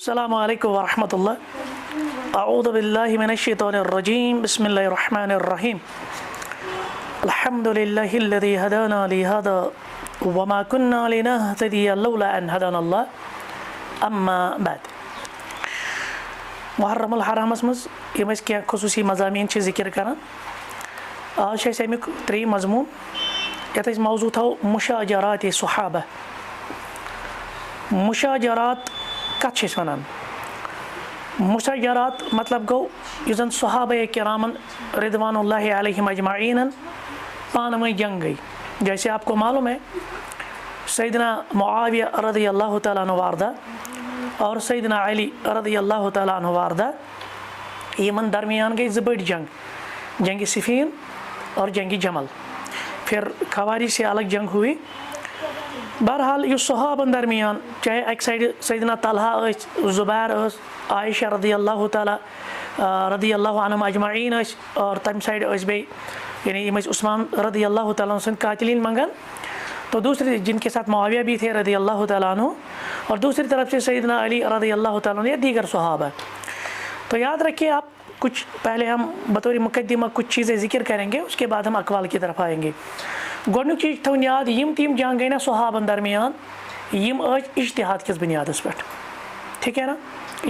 السلام علیکم ورحمۃ اللہ اعوذ باللہ من الشیطان الرجیم بسم اللہ الرحمن الرحیم الحمد للہ الذی ہدانا لہذا وما كنا لنهتدی لولا ان ہدانا اللہ اما بعد محرم الحرامس مز یم کیا خصوصی مضامین ذکر کران آج امیک تری مضمون یت موضوع تھو مشاجرات صحابہ مشاجرات کت ونان مشاجرات مطلب گو یزن صحابہ کرامن رضوان اللہ علیہم اجمعین پانوی جنگ گئی. جیسے آپ کو معلوم ہے سیدنا معاویہ رضی اللہ تعالیٰ عنہ واردہ اور سیدنا علی رضی اللہ تعالیٰ عنہ واردہ یمن درمیان گئی زبڑ جنگ، جنگ صفین اور جنگ جمل. پھر خوارج سے الگ جنگ ہوئی. بہرحال یہ صحابن درمیان چاہے ایک سائڈ سیدنا طلحہ زبیر عائشہ رضی اللہ تعالیٰ رضی اللہ عنہم اجمعین اور تم سائڈ بی یعنی عثمان رضی اللہ تعالیٰ عنہ قاتلین منگن، تو دوسری جن کے ساتھ معاویہ بھی تھے رضی اللہ تعالیٰ عنہ، اور دوسری طرف سے سیدنا علی رضی اللہ تعالیٰ عنہ یا دیگر صحابہ. تو یاد رکھیے آپ کچھ پہلے ہم بطور مقدمہ کچھ چیزیں ذکر کریں گے، اس کے بعد ہم اقوال کی طرف آئیں گے. گۄڈنیُک چیز تھاوُن یاد یم تیم جنگ گئی نا صحابن درمیان یم اجتہاد کس بنیادس پہ، ٹھیک ہے نا،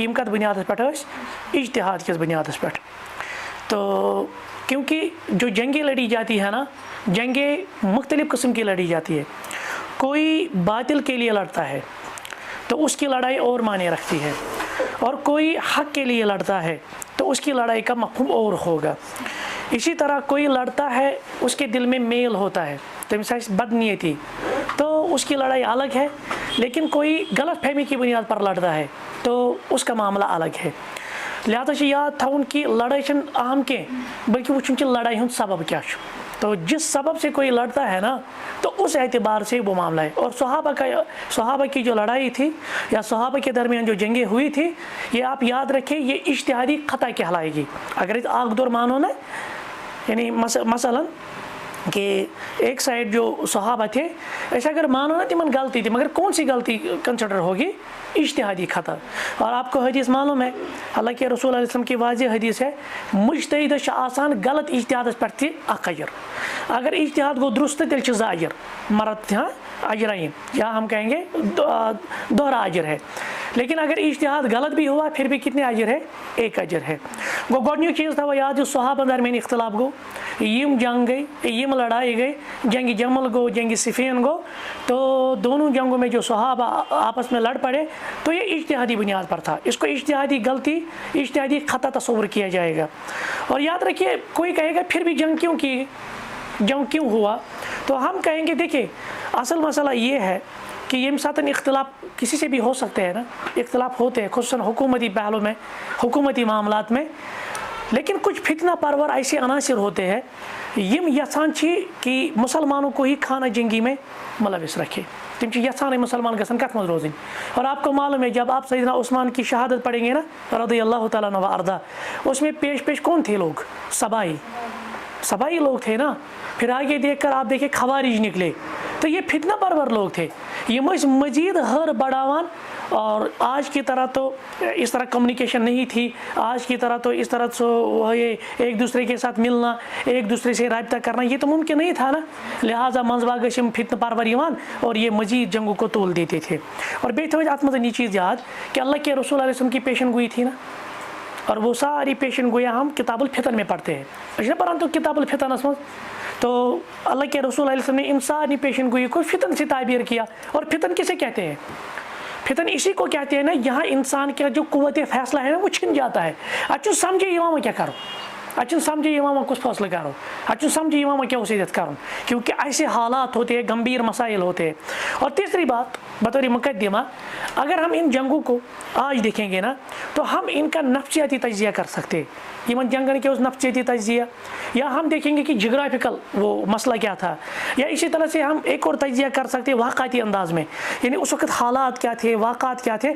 یم کت بنیادس پہ اجتہاد کس بنیادس پہ. تو کیونکہ جو جنگیں لڑی جاتی ہے نا، جنگیں مختلف قسم کی لڑی جاتی ہے. کوئی باطل کے لیے لڑتا ہے تو اس کی لڑائی اور معنی رکھتی ہے، اور کوئی حق کے لیے لڑتا ہے تو اس کی لڑائی کا مفہوم اور ہوگا. اسی طرح کوئی لڑتا ہے اس کے دل میں میل ہوتا ہے تو مثال بد نیتی تو اس کی لڑائی الگ ہے، لیکن کوئی غلط فہمی کی بنیاد پر لڑتا ہے تو اس کا معاملہ الگ ہے. لہذا یاد تھاؤن کہ لڑائی چھن اہم کی بلکہ وچھن کہ لڑائی ہند سبب کیا چھو. تو جس سبب سے کوئی لڑتا ہے نا تو اس اعتبار سے وہ معاملہ ہے. اور صحابہ کی جو لڑائی تھی یا صحابہ کے درمیان جو جنگیں ہوئی تھی، یہ آپ یاد رکھیں یہ اجتہادی خطا کہلائے گی. اگر اس آگ دور مانو نا، یعنی مثلا کہ ایک سائڈ جو صحابہ تھے ایسا اگر مانو نا تمن غلطی تھی، مگر کون سی غلطی کنسیڈر ہوگی؟ اجتہادی خطا. اور آپ کو حدیث معلوم ہے، اللہ کے رسول علیہ وسلم کی واضح حدیث ہے، مجتہد آسان غلط اجتہادس پہ تھی اخ اجر. اگر اجتہاد گو درست تیل چھ زٕ اجر مرد ہاں اجرائن، یا ہم کہیں گے دوہرا اجر ہے. لیکن اگر اجتہاد غلط بھی ہوا پھر بھی کتنے اجر ہے؟ ایک اجر ہے. گو گۄڈنیُک چیز تھا وہ یاد جو صحابہ درمیان اختلاف گو، یم جنگ گئی، یم لڑائی گئی، جنگ جمل گو، جنگ صفین گو، تو دونوں جنگوں میں جو صحابہ آپس میں لڑ پڑے تو یہ اجتہادی بنیاد پر تھا. اس کو اجتہادی غلطی، اجتہادی خطا تصور کیا جائے گا. اور یاد رکھیے کوئی کہے گا پھر بھی جنگ کیوں کی، جنگ کیوں ہوا، تو ہم کہیں گے دیکھیں اصل مسئلہ یہ ہے کہ یہ ساتھ اختلاف کسی سے بھی ہو سکتے ہیں نا، اختلاف ہوتے ہیں خصوصاً حکومتی پہلو میں، حکومتی معاملات میں. لیکن کچھ فتنہ پرور ایسے عناصر ہوتے ہیں یم یژھان چھ کہ مسلمانوں کو ہی خانہ جنگی میں ملوث رکھے. تم یژھان مسلمان گژھن کت مز روزن. اور آپ کو معلوم ہے جب آپ سیدنا عثمان کی شہادت پڑھیں گے نا رضی اللہ تعالیٰ عنہ وارضہ، اس میں پیش کون تھے لوگ؟ سبائی لوگ تھے نا. پھر آگے دیکھ کر آپ دیکھیں خوارج نکلے. تو یہ فتنہ پرور لوگ تھے، یہ مزید ہر بڑھاوان. اور آج کی طرح تو اس طرح کمیونیکیشن نہیں تھی، آج کی طرح تو اس طرح یہ ایک دوسرے کے ساتھ ملنا، ایک دوسرے سے رابطہ کرنا یہ تو ممکن نہیں تھا نا. لہٰذا منزباگ فتنہ پرور ایمان اور یہ مزید جنگوں کو تول دیتے تھے. اور بیت ات مز یہ چیز یاد کہ اللہ کے رسول علیہ وسلم کی پیشن گوئی تھی نا، اور وہ ساری پیشن گویا ہم کتاب الفتن میں پڑھتے ہیں. اچھا پران تو کتاب الفتن اس تو اللہ کے رسول علیہ وسلم نے ان ساری پیشن گوئی کو فتن سے تعبیر کیا. اور فتن کسے کہتے ہیں؟ فتن اسی کو کہتے ہیں نا یہاں انسان کا جو قوت فیصلہ ہے نا وہ چھن جاتا ہے. اچھا سمجھے امام کیا کرو، اچھا سمجھے امام کس فیصلہ کرو، اچھا سمجھے امام کیا وصیت کرو، کیونکہ ایسے حالات ہوتے ہیں، گمبھیر مسائل ہوتے ہیں. اور تیسری بات بطور مقدمہ، اگر ہم ان جنگوں کو آج دیکھیں گے نا تو ہم ان کا نفسیاتی تجزیہ کر سکتے ہیں. ایون جنگن کے اس نفسیاتی تجزیہ، یا ہم دیکھیں گے کہ جغرافیکل وہ مسئلہ کیا تھا، یا اسی طرح سے ہم ایک اور تجزیہ کر سکتے ہیں واقعاتی انداز میں، یعنی اس وقت حالات کیا تھے، واقعات کیا تھے،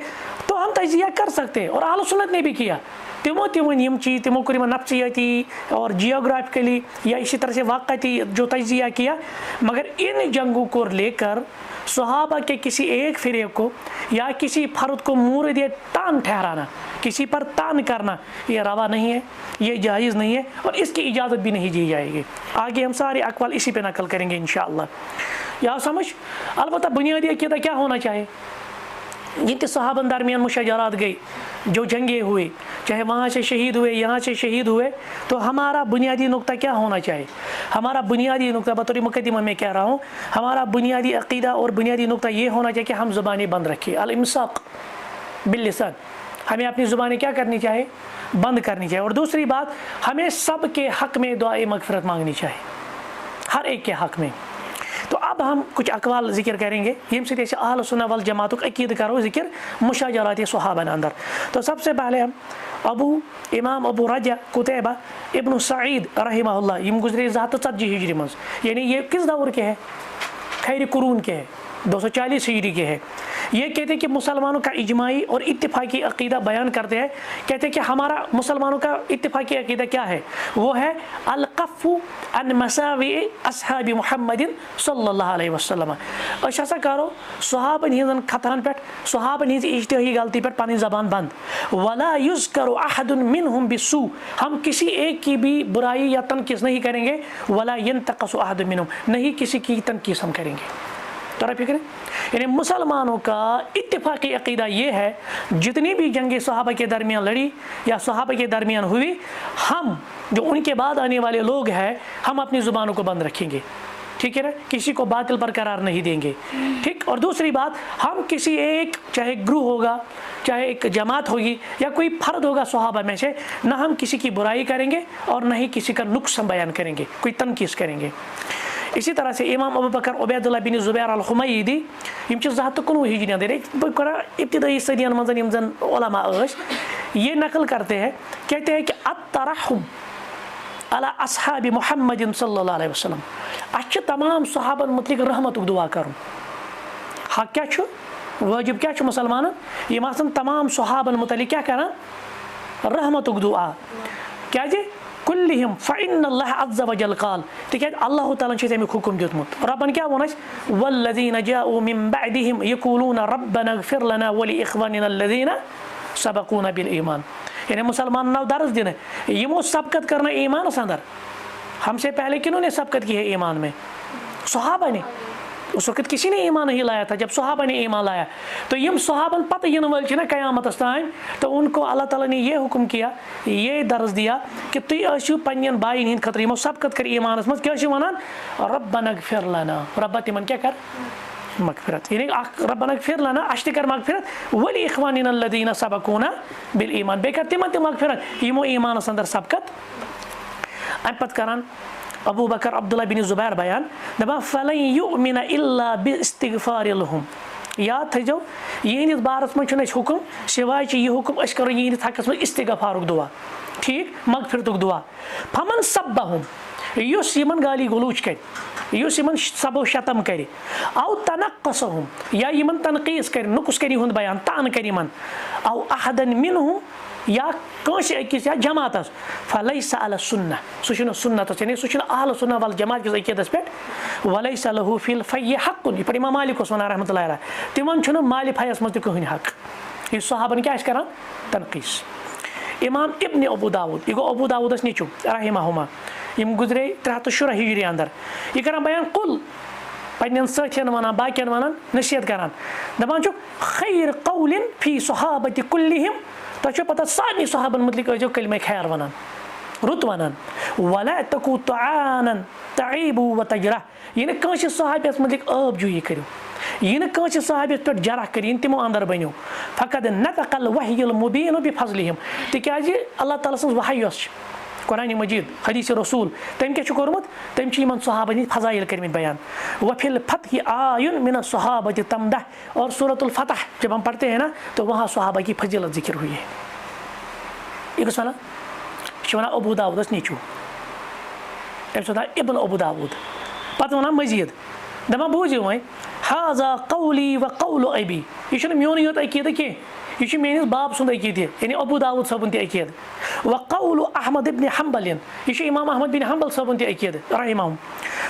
تو ہم تجزیہ کر سکتے ہیں. اور اہل سنت نے بھی کیا. تمو یم چیز تمو کر نفسیاتی تاریخی اور جیوگرافیکلی یا اسی طرح سے واقعی جو تجزیہ کیا، مگر ان جنگوں کو لے کر صحابہ کے کسی ایک فریق کو یا کسی فرد کو مورد تان ٹھہرانا، کسی پر تان کرنا، یہ روا نہیں ہے، یہ جائز نہیں ہے، اور اس کی اجازت بھی نہیں دی جائے گی۔ آگے ہم سارے اقوال اسی پہ نقل کریں گے انشاءاللہ۔ یا سمجھ؟ البتہ بنیادی عقیدہ کیا ہونا چاہیے؟ جن کے صحابہ درمیان مشاجرات گئی، جو جنگیں ہوئی، چاہے وہاں سے شہید ہوئے یہاں سے شہید ہوئے، تو ہمارا بنیادی نقطہ کیا ہونا چاہیے؟ ہمارا بنیادی نقطہ بطور مقدمہ میں کہہ رہا ہوں، ہمارا بنیادی عقیدہ اور بنیادی نقطہ یہ ہونا چاہیے کہ ہم زبانیں بند رکھیں، الامساک باللسان، ہمیں اپنی زبانیں کیا کرنی چاہیے؟ بند کرنی چاہیے۔ اور دوسری بات، ہمیں سب کے حق میں دعائے مغفرت مانگنی چاہیے، ہر ایک کے حق میں۔ تو اب ہم کچھ اقوال ذکر کریں گے یم سے اہل سنہ والجماعت عقید کرو ذکر مشاجرات صحابہ اندر۔ تو سب سے پہلے ہم امام ابو رجا قتیبہ ابن سعید رحمہ اللہ، یم گزرے 240 ہجری مز، یعنی یہ کس دور کے ہے؟ خیر قرون کے ہے، 240 ہجری کے ہے۔ یہ کہتے ہیں کہ مسلمانوں کا اجماعی اور اتفاقی عقیدہ بیان کرتے ہیں، کہتے ہیں کہ ہمارا مسلمانوں کا اتفاقی عقیدہ کیا ہے؟ وہ ہے القف عن مساوی اصحاب محمد صلی اللہ علیہ وسلم۔ ایسا کرو صحابہ ہندن خطان پہ، صحابہ ہند اجتہادی غلطی پر پانی زبان بند، ولا یذکر احد منہم بسوء، ہم کسی ایک کی بھی برائی یا تنقیص نہیں کریں گے، ولا ینتقص احد منہم، نہیں کسی کی تنقیص ہم کریں گے۔ تو فکر ہے، یعنی مسلمانوں کا اتفاقی عقیدہ یہ ہے، جتنی بھی جنگیں صحابہ کے درمیان لڑی یا صحابہ کے درمیان ہوئی، ہم جو ان کے بعد آنے والے لوگ ہیں، ہم اپنی زبانوں کو بند رکھیں گے، ٹھیک ہے نا، کسی کو باطل پر قرار نہیں دیں گے، ٹھیک۔ اور دوسری بات، ہم کسی ایک، چاہے گروہ ہوگا، چاہے ایک جماعت ہوگی یا کوئی فرد ہوگا صحابہ میں سے، نہ ہم کسی کی برائی کریں گے اور نہ ہی کسی کا نقص بیان کریں گے، کوئی تنقیص کریں گے۔ اسی طرح سے امام ابو بکر عبید اللہ بن زبیر الخمیدی، یم 219 ہجری اندر ابتدائی صدیان منزن یم زن علماء اس، یہ نقل کرتے ہیں، کہتے ہیں کہ الترحم علی اصحاب محمد صلی اللہ علیہ وسلم، اچھا تمام صحابہ متعلق رحمت دعا کروں۔ حق کیا چھو؟ واجب کیا چھو مسلمان؟ یہ مثلا تمام صحابہ متعلق کیا کرنا؟ رحمت دعا۔ کیا جی؟ کلہم فإن اللہ عز وجل قال، تکیازِ اللہ تعالیٰ چھِ امیُک حکم دیُتمُت۔ ربن کیا ووٚن اَسہِ؟ والذین جاءوا من بعدهم یقولون ربنا اغفر لنا ولإخواننا الذین سبقونا بالایمان، یعنی مسلمان نو درس دینے یمو سبقت کرنا ایمانس اندر، ہم سے پہلے کنہوں نے سبقت کی ہے ایمان میں؟ صحابہ نے۔ اس وقت کسی نے ایمان نہیں لایا تھا، جب صحابہ نے ایمان لایا تو یم صحابہ پتہ ین ول چھ نا قیامت تام، تو ان کو اللہ تعالیٰ نے یہ حکم کیا، یہ درس دیا کہ تُہۍ ٲسِو پنٛنٮ۪ن بایَن ہِنٛدۍ خٲطرٕ یمو سبقت کر ایمانس منٛز، کیٛاہ چھِ وَنان؟ ربنا اغفر لنا، ربا تمن کیا کر؟ مغفرت، یعنی ربنا اغفر لنا، اَسہِ تہِ کر مغفرت، وَلِإِخوانِنَا الَّذِينَ سَبَقُونَا بِالْإِيمَان، بیٚیہِ کر تمن تہِ مغفرت یمو ایمانس اندر سبقت۔ امہِ پتہٕ کران ابو بکر عبداللہ بن زبیر بیان، دپان فلن یؤمن الا باستغفار لهم، یاد تھٲیزیو یہندس بارس منٛز چھُنہٕ اَسہِ حکم سوائے چھِ یہ حکم أسۍ کرو یہندس حقس منٛز استغفارُک دعا، ٹھیک، مغفرتُک دعا۔ فمن سبہم، یُس یمن گالی گلوچ کرِ، یُس یمن سب و شتم کرِ، او تنقصہم، یا یمن تنقیٖص کرِ، نقص کرِ ہُنٛد بیان، تان کرِ یمن، او احدن منہم، یا کٲنٛسہِ أکِس یا جماعتس، فلیس علی سنہ، سُہ چھُنہٕ سنتس، یعنی سُہ چھُنہٕ اہل سنہ والجماعت کِس عقیدس پٮ۪ٹھ، ولیس لہ فی الفی حقن، یہِ پٲٹھۍ امام مالک اوس ونان رحمتہ اللہ علیہ، تمن چھُنہٕ مالہِ فیس منٛز تہِ کٕہٕنۍ حق، یہِ صحابن کیاہ چھِ کران؟ تنقیٖص۔ امام ابن ابو داود، یہ گوٚو ابو داودس نیٚچوٗ رحمہما، یم گزرے 310 ہجری اندر، یہ کران بیان قل، پنٛنٮ۪ن سٲتھین ونان، باقین ونان، نصیحت کران، دپان چھُ خیر قول فی صحابۃ کلہم، تۄہہِ چھو پتہ سارنٕے صحابن متعلق ٲسۍزیو کلمہ خیر ونان، رُت ونان، ولا تکو طعانا تعیبوا وتجرح، یہ نہٕ کٲنٛسہِ صحابیس متعلق عٲب جوٗیی کٔرِو، یہ نہٕ کٲنٛسہِ صحابیس پٮ۪ٹھ جرح کٔرِو، یِن تِمو اندر بٔنِو، فقد نطق الوحی المبین بفضلہم، تِکیازِ اللہ تعالیٰ سٕنٛز وحی یۄس چھِ، قرآن مجید، حدیث رسول، تٔمۍ کیاہ چھُ کوٚرمُت؟ تٔمۍ چھِ یِمن صحابن ہٕنٛدۍ فضائل کٔرمٕتۍ بیان۔ وفی الفتح آیُن من الصحابۃ تمدح، اور سورۃ الفتح جب ہم پڑھتے ہیں نا تو وہاں صحابہ کی فضیلت ذکر ہوئی ہے۔ یہ کس ونان؟ یہ چھُ ونان ابو داودس نیٚچوٗ، أمِس ونان ابن ابو داود، پتہٕ ونان مزیٖد، دپان بوٗزِو وۄنۍ، حاذا قولی و قول ابی، یہ چھُنہٕ میونٕے یوت عقیدٕ کینٛہہ، یہ میانس باب سند عقید یعنی ابو داود صٲبُن تہِ عقید وقول احمد ابن حنبل یہ امام احمد بن حنبل صٲبُن تہِ عقید رحمہم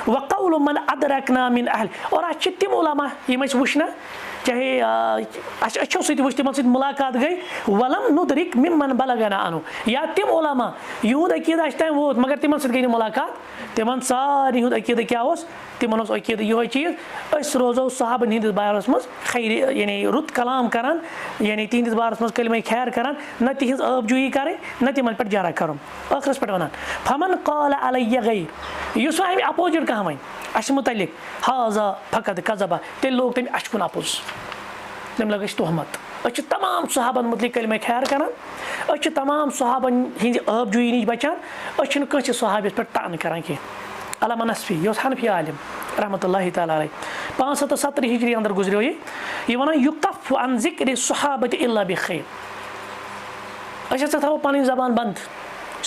وقول من ادرکنا من اہل اور اتھ چھِ تِم علما یِم أسۍ وٕچھنا چاہے اچھو سۭتۍ وٕچھ تِمن سۭتۍ مُلاقات گٔے ولم ندرک ممن بلغنا عنہ یا تِم علما یِہُنٛد عقیٖدٕ اَسہِ تام ووت مگر تِمن سۭتۍ گٔے نہٕ مُلاقات تِمن سارنٕے ہُنٛد عقیٖدٕ کیاہ اوس تِمن اوس عقیٖدٕ یِہوے چیٖز أسۍ روزو صحابن ہٕنٛدِس بارس منٛز خیر یعنی رُت کلام کران یعنی تِہنٛدِس بارس منٛز کلمے خیر کران نہ تِہنٛز آبجویی کرٕنۍ نہ تِمن پٮ۪ٹھ جارا کرُن ٲخرس پٮ۪ٹھ ونان فمن قال علیہ غیر یُس وۄنۍ اَمہِ اپوزِٹ کانٛہہ وَنہِ اَسہِ مُتعلق حاذا فقط کذبا تیٚلہِ لوگ تٔمۍ اَسہِ کُن اپوز تٔمۍ لٔگ اَسہِ تہمت أسۍ چھِ تمام صحابن مُتعلق کلمے خیر کران أسۍ چھِ تمام صحابن ہٕنٛزِ آبجویی نِش بچان أسۍ چھِنہٕ کٲنٛسہِ صحابیس پٮ۪ٹھ طعن کران کینٛہہ علامہ نصفی یہِ اوس حنفی عالم رحمۃ اللہ تعالیٰ علیہ 570 ہجری اندر گزریو یہ ونان یُکف عن ذکر صحابۃ الا بخیر أسۍ ہسا تھاوو پنٕنۍ زبان بند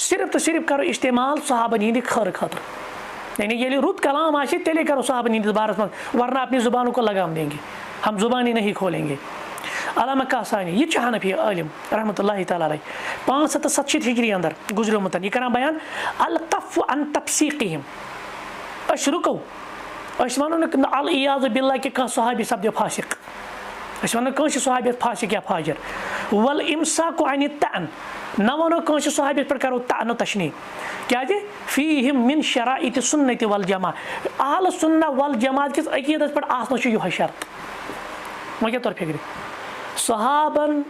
صرف تو صرف کرو استعمال صحابن ہٕنٛدِ خٲر خٲطرٕ یعنی ییٚلہِ رُت کلام آسہِ تیٚلے کرو صحابن ہٕنٛدِس بارس منٛز ورنہ اپنی زبانوں کو لگام دیں گے ہم زبان ہی نہیں کھولیں گے علامہ کاسانی یہ چھُ حنفی عالم رحمۃ اللہ تعالیٰ علیہ 567 ہجری اندر گزریومُت یہ کران بیان القف عن تفسیقہم أسۍ رُکو أسۍ وَنو نہٕ العیاذ باللہ کہ کانٛہہ صحابی سپدیو فاسق أسۍ وَنو کٲنٛسہِ صحابیس فاسق یا فاجر والامساک عن الطعن نہ وَنو کٲنٛسہِ صحابیس پٮ۪ٹھ کرو طعن و تشنیع کیازِ فیہم من شرائط سنت والجماع اہل سنہ والجماعت کِس عقیٖدس پٮ۪ٹھ آسنو چھُ یِہوے شرط وۄنۍ کیاہ تور فکرِ صحابن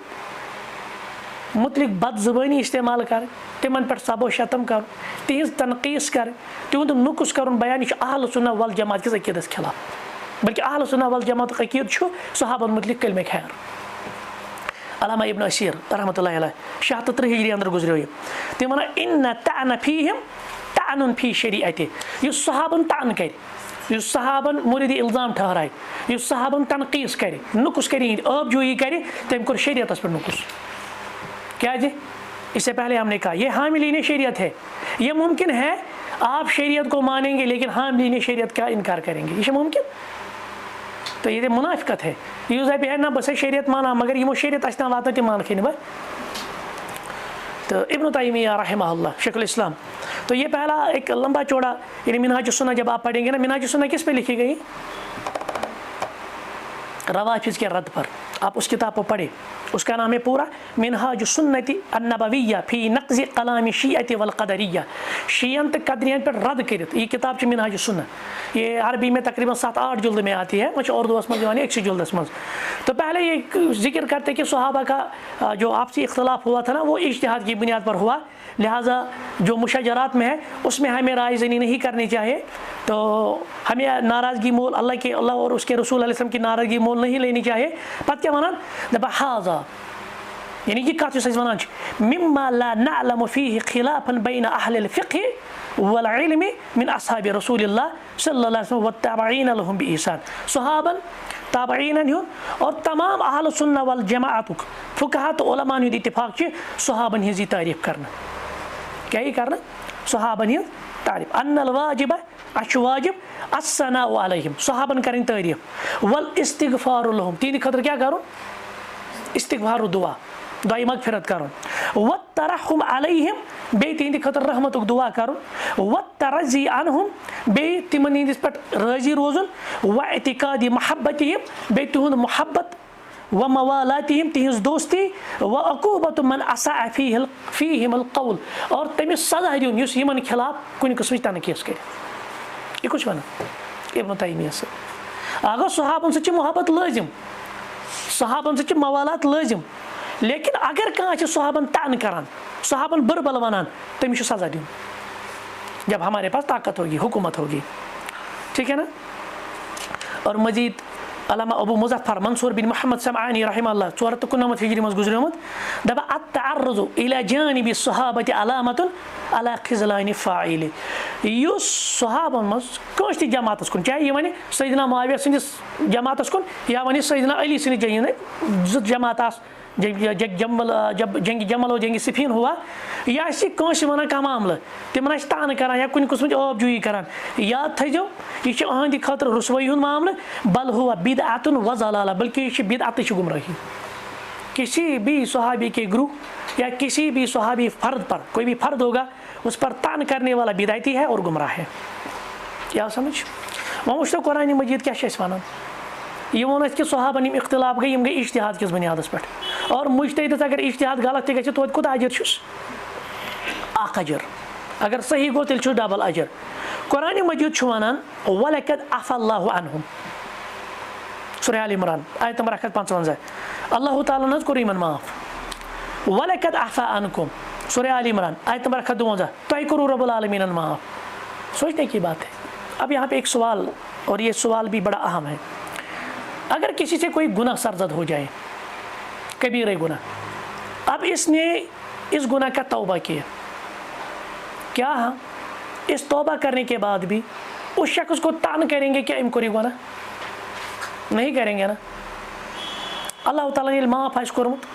متعلق بد زبانی استعمال کرٕنۍ تِمن پٮ۪ٹھ سب و شتم کرُن تِہنٛز تنقیٖص کرٕنۍ تِہُنٛد نقص کرُن بیان یہِ چھُ اہل سنہ والجماعت کِس عقیٖدس خلاف بلکہ اہل سنہ والجماعتُک عقیٖدٕ چھُ صحابن متعلق کلمے خیر علامہ ابن اسیر رحمۃ اللہ علیہ 630 ہجری اندر گزریو یہ تِم ونان ان طعن فیہم طعن فی شریعتہِ یُس صحابن طعن کرِ یُس صحابن مورد الزام ٹھہرایہِ یُس صحابن تنقیٖص کرِ نقص کرِ یِہنٛدِ آبجویی کرِ تٔمۍ کوٚر شریعتس پٮ۪ٹھ نقص کیازِ اس سے پہلے ہم نے کہا یہ حاملین شریعت ہے یہ ممکن ہے آپ شریعت کو مانیں گے لیکن حاملین شریعت کا انکار کریں گے یہ ممکن تو یہ منافقت ہے یہ دپہِ ہے نہ بہٕ چھُس شریعت مانان مگر یِمو شریعت اَسہِ تام واتنٲو تِم مانکھٕے نہٕ بہٕ تو ابن تیمیہ رحمہ اللہ شیخ الاسلام تو یہ پہلا ایک لمبا چوڑا یعنی منہاج السنہ جب آپ پڑھیں گے نا منہاج السنہ کس پہ لکھی گئی روافظ کے رد پر آپ اس کتاب کو پڑھیں اس کا نام ہے پورا منہاج السنۃ النبویہ فی نقض کلام شیعۃ والقدریہ شیعن تہٕ قدریین پہ رد کرت یہ کتاب ہے منہاج السنہ یہ عربی میں تقریباً 7-8 جلد میں آتی ہے مجھے اردوس مز ایک سی جلدس مز تو پہلے یہ ذکر کرتے کہ صحابہ کا جو آپسی اختلاف ہوا تھا نا وہ اجتہاد کی بنیاد پر ہوا لہٰذا جو مشاجرات میں ہے اس میں ہمیں رائے زنی نہیں کرنی چاہیے تو ہمیں ناراضگی مول اللہ اور اس کے رسول علیہ السلام کی ناراضگی مول نہیں لینی چاہیے پتہ کیا ونان دپان حاذا یعنی یہ کتھ یُس أسۍ ونان چھِ مما لا نعلم فيه خلافا بين اهل الفقه والعلم من اصحاب رسول اللہ صلی اللہ علیہ وسلم والتابعین لهم بإحسان صحابن تابعین ہُنٛد اور تمام اہل سنہ والجماعتُک فقہا تہٕ علماء ہُنٛد اتفاق چھِ صحابن ہٕنٛز یہِ تعریف کرنہٕ کیا یہ کرنا صحابن ہٕنٛز تعریف ان الواجب اَسہِ چھُ واجب الثناء علیہم صحابن کرٕنۍ تعریف والاستغفار لهم تِہنٛدِ خٲطرٕ کیاہ کرُن استغفار دعا دعائے مغفرت کرُن والترحم علیہم بیٚیہِ تِہنٛدِ خٲطرٕ رحمتُک دعا کرُن والترضی عنہم بیٚیہِ تِمن ہٕنٛدِس پٮ۪ٹھ رٲضی روزُن واعتقاد محبتہم بیٚیہِ تِہُنٛد محبت وموالاتہم تِہنٛز دوستی وعقوبت من اساء فیہم القول اور تٔمِس سزا دیُن یُس یِمن خلاف کُنہِ قٕسمٕچ تنقیٖص کرِ یہ کُس ونان ابن تیمیہ سۭتۍ اگر صحابن سۭتۍ چھِ محبت لٲزم صحابن سۭتۍ چھِ موالات لٲزم لیکن اگر کانٛہہ چھِ صحابن طعن کران صحابن بربل ونان تٔمِس چھُ سزا دیُن جب ہمارے پاس طاقت ہوگی حکومت ہوگی ٹھیک ہے نا اور مزید علامہ ابو مظفر منصور بن محمد سمعانی رحمہ اللہ 494 ہجری مز گزریومُت دپان التعرض الى جانب الصحابۃ علامۃ علی خذلان فاعل یُس صحابن مز کٲنٛسہِ تہِ جماعتس کُن چاہے یہ ونہِ سیدنا معاویہ سٕنٛدِس جماعتس کُن یا ونہِ سیدنا علی سٕنٛدِس زٕ جماعت آسہٕ جب جنگ جمل و جنگ صفین ہوا یا آسہِ کٲنٛسہِ ونان کانٛہہ معاملہٕ تِمن آسہِ طعن کران یا کُنہِ قٕسمٕچ آبجویی کران یاد تھٲیزیو یہِ چھُ أہنٛدِ خٲطرٕ رسوٲیی ہُنٛد معاملہٕ بل ہوا بدعۃ و ضلالہ بلکہ یہِ چھِ بدعتٕچ گمرٲہی کسی بھی صحابی کے گروہ یا کسی بھی صحابی فرد پر کوئی بھی فرد ہوگا اس پر طعن کرنے والا بدعتی ہے اور گمراہ ہے. کیا سمجھ وۄنۍ وٕچھو قرآن مجید کیا چھِ اَسہِ وَنان یہ ووٚن اَسہِ کہِ صحابن یِم اختلاف گٔے یِم گٔے اجتہاد کِس بُنیادَس پٮ۪ٹھ اور مجتہدس اگر اجتہاد غلط تہِ گژھِ توتہِ کوٗتاہ اجر چھُس اکھ اجر اگر صحیح گوٚو تیٚلہِ چھُس ڈبل اجر. قرآن مجید چھُ وَنان وَلَقَدْ عَفَا اللہُ عَنْهُم سورہ آل عمران آیت نمبر 155 اللہ تعالیٰ حظ کوٚر یِمن معاف. وَلَقَدْ عَفَا عَنْكُم سورہ آل عمران آیت نمبر 152 تۄہہِ کوٚروٕ رب العالمینن معاف. سوچنے کی بات ہے. اب یہاں پہ ایک سوال اور یہ سوال بھی بڑا اہم ہے. اگر کسی سے کوئی گناہ سرزد ہو جائے کبیرہ گناہ اب اس نے اس گناہ کا توبہ کیا کیا ہاں اس توبہ کرنے کے بعد بھی اس شخص کو طعن کریں گے کیا امکوری گناہ نہیں کریں گے نا. اللہ تعالیٰ نے معاف آسہِ کوٚرمُت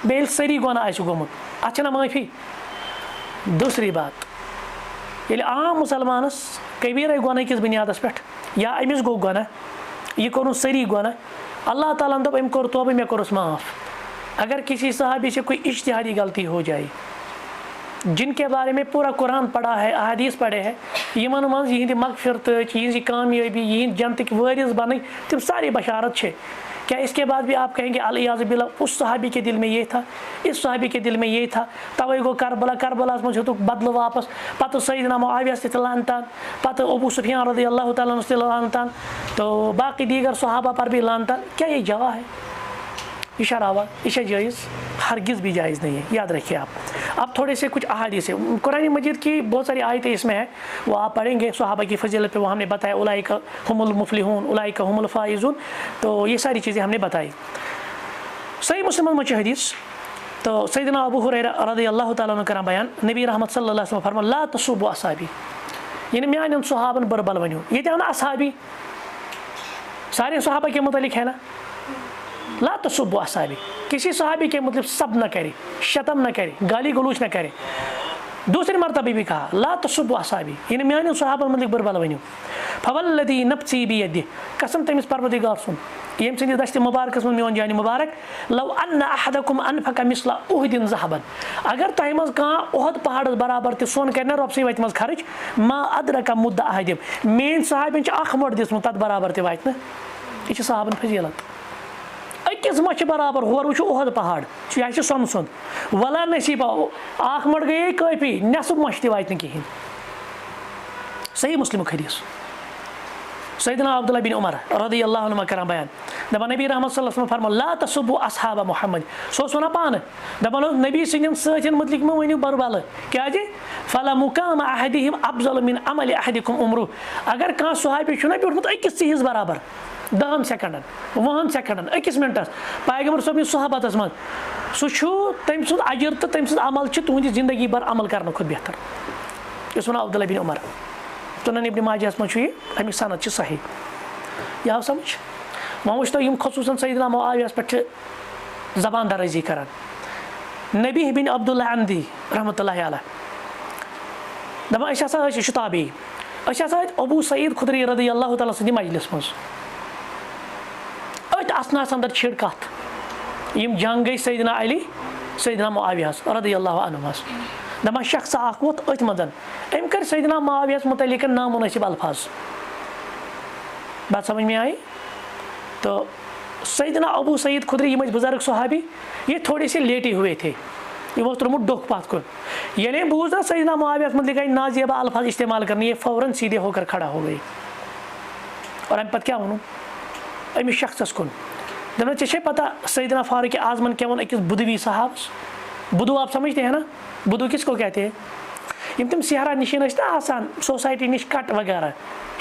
بیٚیہِ ییٚلہِ سٲری گۄناہ آسہِ گوٚمُت اَتھ چھَنہ معٲفی. دوسری بات ییٚلہِ عام مُسلمانَس کبیرہ گۄناہ کِس بُنیادَس پٮ۪ٹھ یا أمِس گوٚو گۄناہ یہ کوٚرُن سٲری گۄناہ اللہ تعالیٰ نے دوٚپ أمۍ کوٚر توبہ مےٚ کوٚرُس معاف. اگر کسی صحابی سے کوئی اجتہادی غلطی ہو جائے جن کے بارے میں پورا قرآن پڑھا ہے احادیث پڑھے ہیں یمن منٛز یہندِ مغفرتٕچ یہنٛزِ کامیٲبی یہنٛدۍ جنتٕکۍ وٲرث بنٕنۍ تِم سارے بشارت چھے. کیا اس کے بعد بھی آپ کہیں گے الیاذ باللہ اس صحابی کے دل میں یہ تھا اس صحابی کے دل میں یہ تھا توے گو کربلاس منٛز ہیوٚتُکھ بدلہٕ واپس پتہٕ سیدنا معاویہس تہِ لعنتان پتہٕ ابو سفیان رضی اللہ تعالیٰ عنہ تہِ لعنتان تو باقی دیگر صحابہ پر بھی لعنتان. کیا یہ جوا ہے یہ شرابہ یہ جائز ہرگز بھی جائز نہیں ہے. یاد رکھیے آپ. اب تھوڑے سے کچھ احادیث ہیں قرآن مجید کی بہت ساری آیتیں اس میں ہیں وہ آپ پڑھیں گے صحابہ کی فضیلت پہ وہ ہم نے بتایا اولئک هم المفلحون اولئک هم الفائزون تو یہ ساری چیزیں ہم نے بتائی. صحیح مسلم میں حدیث تو سیدنا ابو ہریرہ رضی اللہ تعالیٰ عنہ کران بیان نبی رحمت صلی اللہ علیہ وسلم فرمان لا تسبوا اصحابی یعنی میانن صحابن بربل ونیو یہ تہِ اصحابی سارے صحابہ کے متعلق ہے نا لا تسبوا اصحابی کسی صحابی کے مطلب سب نہ کرے شتم نہ کرے گالی گلوچ نہ کرے. دوسری مرتبہ بھی کہا لا تسبوا اصحابی یعنی میانن صحابن مطلق بربل ونیو فوالذی نفسی بیدہ قسم تمس پروردگار سن یم سندس دست مبارکس من میون جان مبارک لو ان احدکم انفق مثل احد ذهبا اگر تہ مز کان احد پہاڑس برابر تہ سون کرنا رب سی وت مز خرچ ما ادرک مد احدم مین صحابین چ اخ مڑ دسمت تت برابر تہ وات نہ یہ صحابن فضیلت أکِس ما چھِ برابر ہور وٕچھو احد پہاڑ یہ چھِ سۄنہٕ سُنٛد ولا نصیبہ اکھ مڑ گٔیے کٲفی نٮ۪صٕف مَچھ تہِ واتہِ نہٕ کِہیٖنۍ. صحیح مسلمُک حدیث سیدنا عبداللہ بن عمر رضی اللہ عنہ کران بیان دپان نبی رحمت صلی اللہ علیہ وسلم فرمان لا تسبوا اصحاب محمد سُہ اوس وَنان پانہٕ دپان اوس نبی سٕنٛدٮ۪ن سۭتٮ۪ن مُتعلق مہ ؤنِو بربلہٕ کیٛازِ فلا مقام احدہم افضل من عمل احدکم عمرہ اگر کانٛہہ صحابی چھُنہ بیوٗٹھمُت أکِس ژیٖحِس برابر 10 سیکنڈن 20 سیکنڈن أکِس منٹس پیغمبر صٲبنِس صحبتس منٛز سُہ چھُ تٔمۍ سُنٛد اجر تہٕ تٔمۍ سُنٛد عمل چھُ تُہنٛدِ زندگی بھر عمل کرنہٕ کھۄتہٕ بہتر. یہِ اوس وَنان عبداللہ بن عمر سُنن ابن ماجہس منٛز چھُ یہِ امیُک سند چھُ صحیح. یہ آو سمجھ. وۄنۍ وٕچھتو یِم خصوٗصن سیدنا معاویہس پٮ۪ٹھ چھِ زبان درٲزی کران. نبی بن عبداللہ اندی رحمتہ اللہ علیہ دپان أسۍ ہسا ٲسۍ یہِ چھُ تابعی أسۍ ہسا ٲسۍ ابو سعید خدری رضی اللہ تعالیٰ سٕنٛدِ مجلس منٛز أتھۍ اسناس اندر چھِڑ کتھ یِم جنگ گٔے سیدنا علی سیدنا معاویہس رضی اللہ عنہس دپان شخص اکھ ووت أتھۍ منٛز أمۍ کٔرۍ سیدنا معاویہس متعلق نامنٲسب الفاظ. بات سمجھ میں آئی. تو سیدنا ابو سعید خدری یِم ٲسۍ بزرگ صحابی یہ تھوڑے سے لیٹے ہوئے تھے یِمو اوس ترٛوومُت ڈوٚکھ پتھ کُن ییٚلہِ أمۍ بوٗز نا سیدنا معاویہس متعلق آئی نازیبہ الفاظ استعمال کرنے یہ فوراً سیدھے ہو کر کھڑا ہو گئی اور امہِ پتہٕ کیٛاہ ووٚنُن أمِس شخصس کُن دپان ژےٚ چھے پتہ سیدنا فاروق اعظمن کیٛاہ ووٚن أکِس بدوی صحابس بدو آپ سمجھتے ہیں نا بدو کس کو کہتے ہیں یم تم صحرا نشین ٲسۍ نا آسان سوسائٹی نش کٹ وغیرہ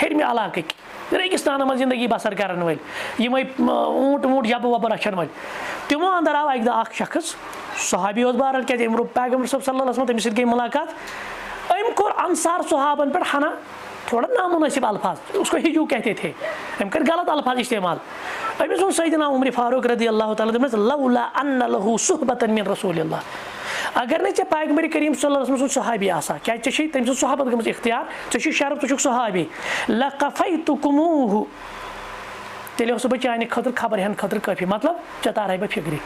ہیٚرمہِ علاقٕکۍ ریگستانن منٛز زندگی بسر کرن وٲلۍ یِمے اونٹ وونٹ یبہٕ وبہٕ رچھن وٲلۍ تمو اندر آو اکہِ دۄہ اکھ شخص صحابی اوس بہرحال کیٛازِ أمۍ روٚپ پیغمبر صٲب صلی اللہ علیہ وسلم تٔمِس سۭتۍ گٔے ملاقات أمۍ کوٚر انصار صحابن پٮ۪ٹھ ہنا تھوڑا نامناسب الفاظ اس کو ہجو کہتے تھے أمۍ کٔرۍ غلط الفاظ استعمال أمِس ووٚن سیدنا عمر فاروق رضی اللہ تعالیٰ دوٚپنس لولا ان له صحبة من رسول اللہ اگر نہٕ ژےٚ پیغمبر کریم صلی اللہ علیہ وسلم سُنٛد صحابی آسان کیٛازِ ژےٚ چھے تٔمۍ سٕنٛز صحبت گٔمٕژ اختیار ژےٚ چھُے شرف ژٕ چھُکھ صحابی لقفیتکموہ تیٚلہِ اوسُس بہٕ چانہِ خٲطرٕ خبر ہٮ۪نہٕ خٲطرٕ کٲفی مطلب ژےٚ تارہے بہٕ فکرِ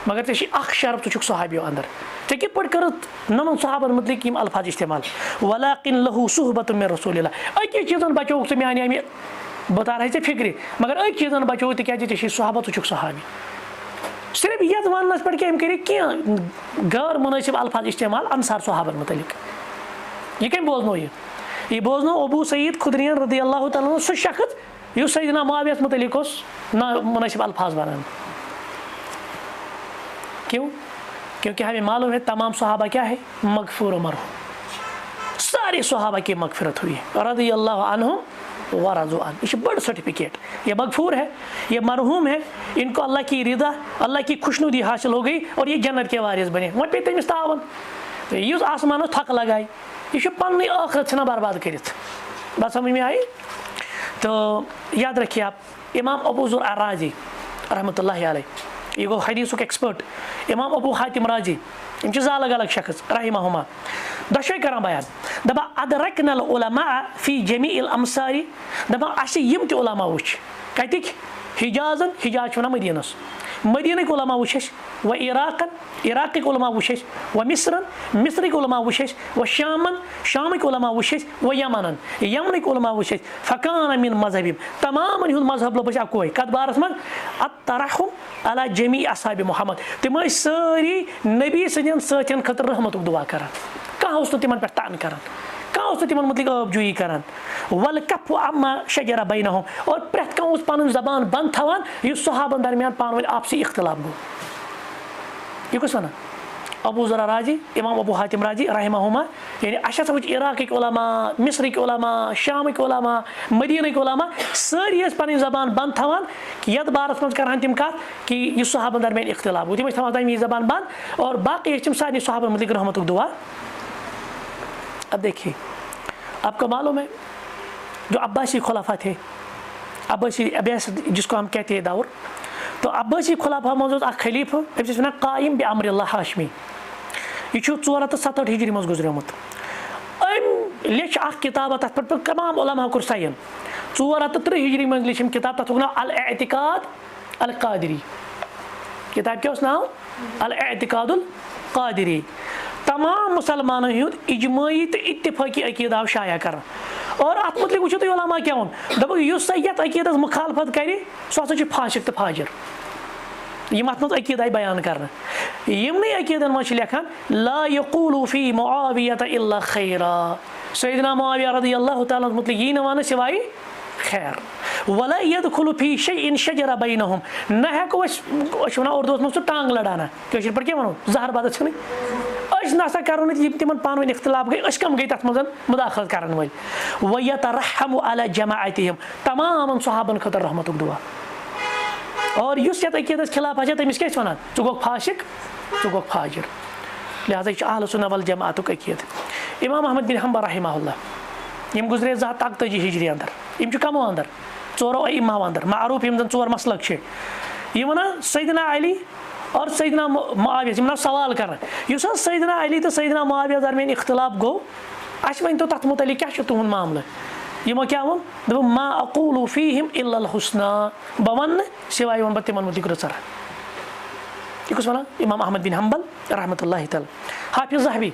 مگر ژےٚ چھِ اکھ شرف ژٕ چھُکھ صحابیو اندر ژےٚ کِتھ پٲٹھۍ کٔرٕتھ نَمَن صحابن متعلق یِم الفاظ استعمال وَلَٰكِن لَهُ صُحْبَةٌ مِن رسول اللہ أکی چیٖزن بچووُکھ ژٕ میانہِ اَمہِ بہٕ تارہے ژےٚ فِکرِ مگر أکۍ چیٖزن بچووُکھ تِکیازِ ژےٚ چھِ صحابہ ژٕ چھُکھ صحابی صرف یتھ وننس پٮ۪ٹھ کہِ أمۍ کٔرِکھ کینٛہہ غٲر مُنٲسِب الفاظ استعمال انصار صحابن متعلق یہ کٔمۍ بوزنو یہ بوزنو ابو سعید خدریین رضی اللہ تعالیٰ سُہ شخص یُس سیدنا معاویہس متعلق اوس نامناسب الفاظ ونان کیوں کیونکہ ہمیں معلوم ہے تمام صحابہ کیا ہے مغفور و مرحوم سارے صحابہ کی مغفرت ہوئی ہے رضی اللہ عنہم ورضوا عنہ یہ بڑا سرٹیفکیٹ یہ مغفور ہے یہ مرحوم ہے ان کو اللہ کی رضا اللہ کی خوشنودی حاصل ہو گئی اور یہ جنت کے وارث بنے وہ پہ تمس تعاون تو یہ آسمانو تھک لگائی یہ پنی آخرت ژھٕنان برباد کرت بات سمجھ میں آئی تو یاد رکھیے آپ امام ابو ذر الرازی رحمۃ اللہ علیہ یہ گو حدیثک ایکسپرٹ امام ابو حاتم رازی یم زٕ الگ الگ شخص رحمہما دۄشوے کران بیان دپان ادرکنا العلماء فی جمیع الامصار دپان اسہِ یِم تہِ علما وٕچھ کتِکۍ حجازن حجاز چھِ ونان مدینس مدینٕکۍ علما وٕچھ اَسہِ و عراقٕکۍ علما وٕچھ اَسہِ و مصرٕکۍ علما وٕچھ اَسہِ و شامٕکۍ علما وٕچھ اَسہِ و یمنٕکۍ علما وٕچھ اَسہِ فکان من مذہبیم تمامن ہُنٛد مذہب لوٚب اَسہِ اکوے کتھ بارس منٛز الترحم علی جمیع اصحاب محمد تِم ٲسۍ سٲری نبی سٕنٛدٮ۪ن سۭتٮ۪ن خٲطرٕ رحمتُک دعا کران کانٛہہ اوس نہٕ تِمن پٮ۪ٹھ تان کران کانٛہہ اوس نہٕ تِمن متعلق ٲب جویی کران والکف عما شجر بینہم اور پرٛٮ۪تھ کانٛہہ اوس پنٕنۍ زبان بنٛد تھاوان یُس صحابن درمیان پانہٕ ؤنۍ آپسی اختلاف گوٚو یہ کُس ونان ابو ذر رازی امام ابو حاتم رازی رحمہما یعنی اَسہِ ہسا وٕچھ عراقٕکۍ علما مصرٕکۍ علما شامٕکۍ علما مدیٖنٕکۍ علما سٲری ٲسۍ پنٕنۍ زبان بنٛد تھاوان کہ یتھ بارس منٛز کرہن تِم کتھ کہ یہِ صحابن درمیان اختلاف گوٚو تِم ٲسۍ تھاوان تمہِ زبان بنٛد اور باقی ٲسۍ تِم سارنٕے صحابن متعلق رحمتُک دعا اب دیکھیے آپ کو معلوم ہے جو عباسی خلافہ تھے عباسی جس کو ہم کہتے ہیں دور تو عباسی خلافہ منٛز اکھ خلیفہ أمِس ٲسۍ ونان قایم بامر اللہ ہاشمی یہ چھُ 467 ہجری منٛز گُزریومُت أمۍ لیٚچھ اکھ کِتابہ تتھ پٮ۪ٹھ تمام علما کوٚر ساین 430 ہجری منٛز لیٚچھ أمۍ کِتاب تتھ ناو الاعتقاد القادری کِتاب کیٛاہ اوس ناو الاعتقاد القادری تمام مسلمانن ہُنٛد اجمٲعی تہٕ اتفٲقی عقیٖدٕ آو شایع کرنہٕ اور اتھ متعلق وٕچھِو تُہۍ علما کیٛاہ ووٚن دوٚپُکھ یُس سا یتھ عقیٖدس مُخالفت کرِ سُہ ہسا چھُ فاسق تہٕ فاجر یِم اتھ منٛز عقیٖدٕ آیہِ بیان کرنہٕ یِمنٕے عقیٖدن منٛز چھِ لیکھان لا یقولوا فی معاویۃ الا خیرا سیدنا معاویہ رضی اللہ تعالیٰ ہس متعلق یی نہٕ وننہٕ سوائے خیر ولا يدخل في شيء شجر بينهم نہ ہیٚکو أسۍ ونان اردوس منٛز سُہ ٹانٛگ لڑانا کٲشِر پٲٹھۍ کیٛاہ ونو زہر بدت چھِنہٕ أسۍ نسا کرو نہٕ یِم تِمن پانہٕ ؤنۍ اختلاف گٔے أسۍ کم گٔے تتھ منٛز مداخلت کرن وٲلۍ ويترحم على جماعتهم تمامن صحابن خٲطرٕ رحمتُک دعا اور یُس یتھ عقیٖدس خلاف آسہِ تٔمِس کیٛاہ چھِ ونان ژٕ گوٚکھ فاسق ژٕ گوٚکھ فاجر لہذا یہِ چھُ اہل سنہ والجماعتُک عقیٖدٕ امام احمد بن حنبل رحمہ اللہ یم گزرے 241 ہجری اندر یم چھِ کمو اندر ژورو ائمہو اندر معروف یم زن ژور مسلک چھِ یہ ونان سیدنا علی اور سیدنا معاویہ یِم سوال کران یُس حظ سیدنا علی تہٕ سیدنا معاویہ درمیان اختلاف گوٚو اَسہِ ؤنۍتو تتھ متعلق کیٛاہ چھُ تُہُنٛد معاملہٕ یِمو کیٛاہ ووٚن دوٚپُکھ ما اقول فیہم الا الحسنى بہٕ ونہٕ نہٕ سوائے ونہٕ بہٕ تِمن متعلق رٕژر یہِ کُس ونان امام احمد بن حنبل رحمۃ اللہ تعالیٰ حافظ ذہبی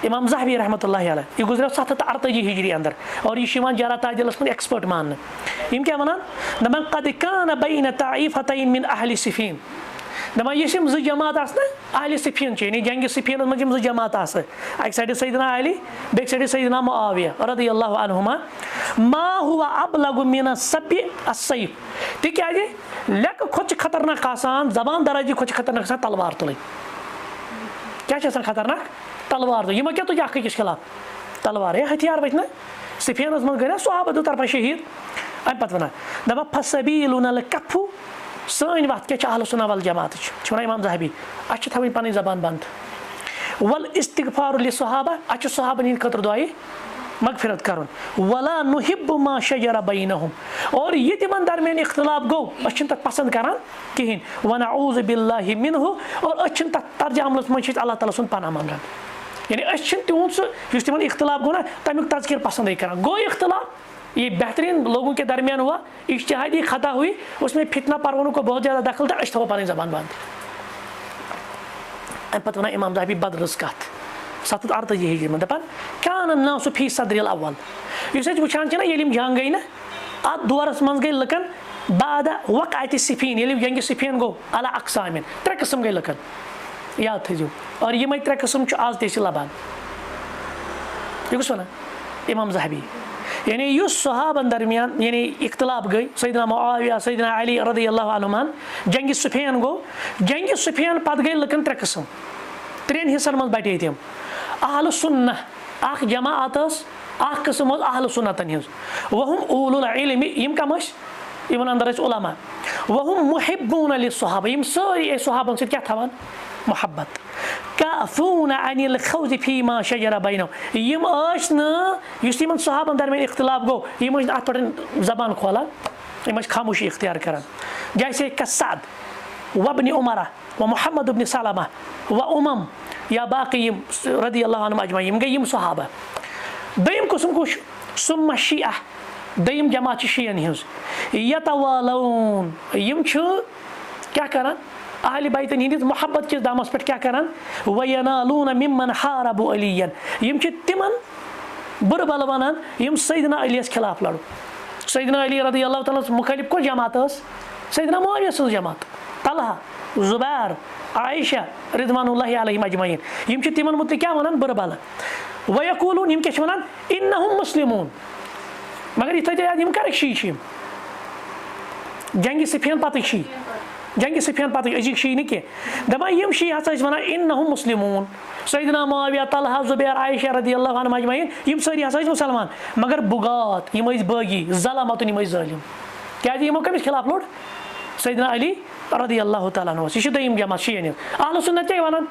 امام ذہبی رحمۃ اللہ علیہ یہ گزریو 748 ہجری اندر اور یہ چھُ یِوان جرح تعدیلس منٛز ایکسپٲرٹ ماننہٕ یِم کیٛاہ ونان دپان قد کان بین طائفتین من اہل صفین دپان یُس یِم زٕ جماعت آسہٕ نا اہلِ صفین چھِ یعنی جنگِ صفینس منٛز یِم زٕ جماعت آسہٕ اکہِ سایڈٕ سیدنا علی بیٚکہِ سایڈٕ سیدنا معاویہ رضی اللہ عنہما ما هو ابلغ من السبع السیف تِکیازِ لیٚکہٕ کھۄتہٕ چھِ خطرناک آسان زبان درازی کھۄتہٕ چھِ خطرناک آسان تلوار تُلٕنۍ کیٛاہ چھِ آسان خطرناک تلوار تُلٕنۍ یِمو کیٛاہ تُج اکھ أکِس خلاف تلوار ہے ہتھیار وٕتھۍ نا صفینس منٛز گٔے نا صحابہ دو طرفہٕ شہیٖد امہِ پتہٕ ونان دپان فسبیلنا الکف سٲنۍ وتھ کیٛاہ چھِ اہل سنہ والجماعتٕچ چھِ ونان امام ذہبی اَسہِ چھِ تھاوٕنۍ پنٕنۍ زبان بنٛد والاستغفار للصحابہ اَسہِ چھُ صحابن ہٕنٛدِ خٲطرٕ دعایہِ مغفرت کرُن ولا نحب ما شجر بینہم اور یہِ تِمن درمیان اختلاف گوٚو أسۍ چھِنہٕ تتھ پسنٛد کران کہیٖنۍ ونعوذ باللہ منہ اور أسۍ چھِنہٕ تتھ طرزِ عملس منٛز چھِ أسۍ اللہ تعالیٰ سُنٛد پناہ منٛگان یعنی أسۍ چھِنہٕ تِہُنٛد سُہ یُس تِمن اختلاف گوٚو نا تمیُک تذکیر پسنٛدٕے کران گوٚو اختلاف یہ بہترین لوگوں کے درمیان ہوا, اجتہادی خطا ہوئی, اس میں فتنہ پرونوں کو بہت زیادہ دخل تھا, اشتہو پانی زبان باندھ. ام پتہ ونان امام ذہبی بدرس کت 748 ہجری میں دپان کان الناس فی صدر الاول, اس وچان چھ نا ییٚلہِ یِم جنگ گئی نا ات دورس من گئی لکن بعد وقعت صفین, ییٚلہِ جنگ صفین گو علی اقسام 3 قسم گئی لکن, یاد تھٲیزیو, اور یِمے 3 قسم چھُ آز تہِ چھِ لبان. یہ کس ونان امام ذہبی, یعنی یُس صحابن درمیان یعنی اختلاف گئی, سیدنا معاویہ, سیدنا علی رضی اللہ عنہمان, جنگ صفین گو, جنگ صفین پتہٕ گئی لکن 3 قسم, 3 حصن من بٹے تم. اہل سنہ اخ جماعت اخ قسم اہل سنتن ہز, وہم اولو العلم, یم کم یمن اندر علماء, وہم محبون للصحابہ, یم ساری صحابن سۭتۍ کیاہ تھاوان محبت, کافون عن الخوض فیما شجر بینہم, یم ٲسۍ نہٕ یُس یمن صحابن درمیان اختلاف گو یم ٲسۍ نہٕ اتھ پٮ۪ٹھ زبان کھولان, یم ٲسۍ خاموشی اختیار کران. جیسے کسعد وابن عمرہ و محمد بن سلمہ و امم یا باقی رضی اللہ عنہم اجمعین, یم گئی یم صحابہ. دویم قسم کچھ ثم شیعہ, دویم جماعت چھ شیعن ہنز, یتوالون, یم چھ کیا کران اہل بیتن ہندس محبت کس دامس پہ کیا کران, وینالون ممن حاربوا علیین, یم چھ تمن بر بل ونان یم سیدنا علیس خلاف لڑو. سیدنا علی رضی اللہ تعالیٰ مخالف کس جماعت اس, سیدنا معاویہ سن جماعت, طلحہ, زبیر, عائشہ رضوان اللہ علیہم اجمعین, یم چھ تمن متعلق کیا ونان بر بل. ویقولون, یم کیا چھ ونان انہم مسلمون, مگر یہ تھٲیِو یاد یم کرک شی چھ, جنگ صفین پتہ شی, جنگ صفین پتہ أزِکۍ شی نہٕ کینٛہہ, دپان یم شی ہسا ٲسۍ ونان انہم مسلمون, سیدنا معاویہ, طلحہ, زبیر, عائشہ رضی اللہ عنہم اجمعین, یم سٲری ہسا ٲسۍ مسلمان, مگر بغات, یم ٲسۍ بٲغی, ظلمتن, یم ٲسۍ ظٲلم. کیازِ یمو کٔمِس خلاف لوٚڑ, سیدنا علی رضی اللہ تعالیٰ عنہ. یہ دویم جماعت شیعن ہٕنٛز. اہل سنت کیٛاہ ونان,